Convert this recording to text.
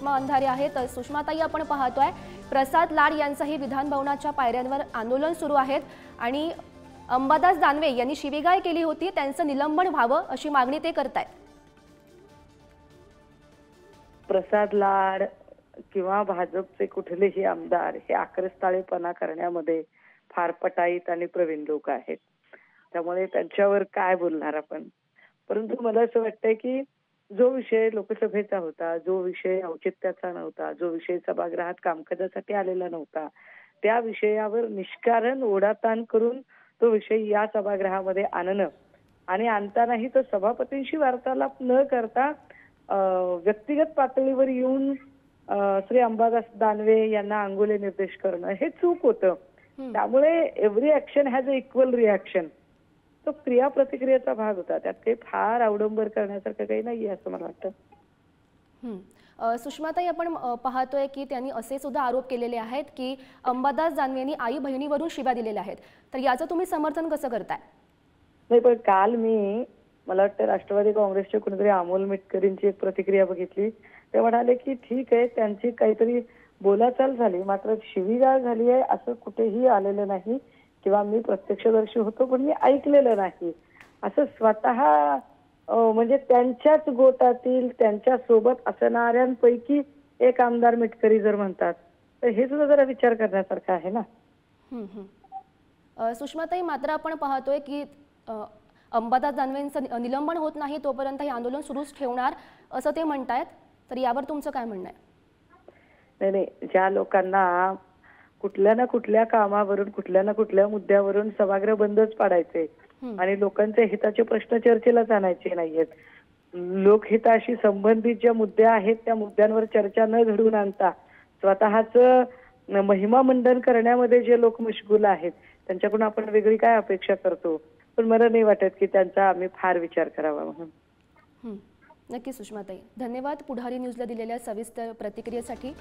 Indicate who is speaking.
Speaker 1: सुषमा अंधारे आहेत। तर सुषमाताई, आपण पाहतोय प्रसाद लाड यांचंही विधान भवनाच्या पायऱ्यांवर आंदोलन सुरू आहे आणि अंबादास दानवे यांनी शिवीगाळ केली होती, त्यांचं निलंबन व्हावं अशी मागणी ते करतायत।
Speaker 2: प्रसाद लाड किंवा भाजपचे कुठलेही आमदार हे आक्रस्ताळेपणा करण्यामध्ये फार पटाईत आणि प्रवीण लोक आहेत, त्यामुळे त्यांच्यावर काय बोलणार आपण। परंतु मला असं वाटतंय की जो विषय लोकसभेचा होता, जो विषय औचित्याचा नव्हता, जो विषय सभागृहात कामकाजासाठी आलेला नव्हता, त्या विषयावर निष्कारण ओढाताण करून तो विषय या सभागृहामध्ये आणणं आणि आणतानाही तो सभापतींशी वार्तालाप न करता व्यक्तिगत पातळीवर येऊन श्री अंबादास दानवे यांना अंगुले निर्देश करणं हे चूक होतं। त्यामुळे every action has a equal reaction, तो क्रिया प्रतिक्रियेचा भाग होता, त्यात काही फार अवडंबर करण्यासारखं काही नाहीये असं मला वाटतं।
Speaker 1: सुषमाताई, आपण पाहतोय की त्यांनी असे सुद्धा आरोप केलेले आहेत की अंबादास दानवे यांनी आई बहिणीवरून शिव्या दिलेल्या आहेत, तर याचं तुम्ही समर्थन कसं करताय?
Speaker 2: नाही, पण काल मला वाटतं राष्ट्रवादी काँग्रेसचे कोणीतरी अमोल मिटकरींची एक प्रतिक्रिया बघितली। ते म्हणाले की ठीक आहे, त्यांची काहीतरी बोलाचाल झाली, मात्र शिवीगाळ झाली आहे असं कुठेही आलेलं नाही किंवा मी प्रत्यक्षदर्शी होतो पण मी ऐकलेलं नाही असं स्वतः म्हणजे त्यांच्याच गोटातील त्यांच्या सोबत असणाऱ्यांपैकी एक आमदार मिटकरी जर म्हणतात तर हे सुद्धा जरा विचार करण्यासारखं आहे ना।
Speaker 1: सुषमाताई, मात्र आपण पाहतोय की अंबादास दानवेंचं निलंबन होत नाही तोपर्यंत हे आंदोलन सुरूच ठेवणार असं ते म्हणतायत, तर यावर तुमचं काय म्हणणं आहे?
Speaker 2: नाही, ज्या लोकांना कुठल्या ना कुठल्या कामावरून कुठल्या ना कुठल्या मुद्द्यावरून सभागृह बंदच पाडायचे आणि लोकांचे हिताचे प्रश्न चर्चेलाच आणायचे नाहीयेत, लोकहिताशी संबंधित ज्या मुद्दे आहेत त्या मुद्द्यांवर चर्चा न घडवून आणता स्वतःच महिमा मंडन करण्यामध्ये जे लोक मशगूल आहेत त्यांच्याकडून आपण वेगळी काय अपेक्षा करतो। पण मला नाही वाटत की त्यांचा आम्ही फार विचार करावा म्हणून।
Speaker 1: नक्की सुषमाताई, धन्यवाद पुढारी न्यूजला दिलेल्या सविस्तर प्रतिक्रियेसाठी।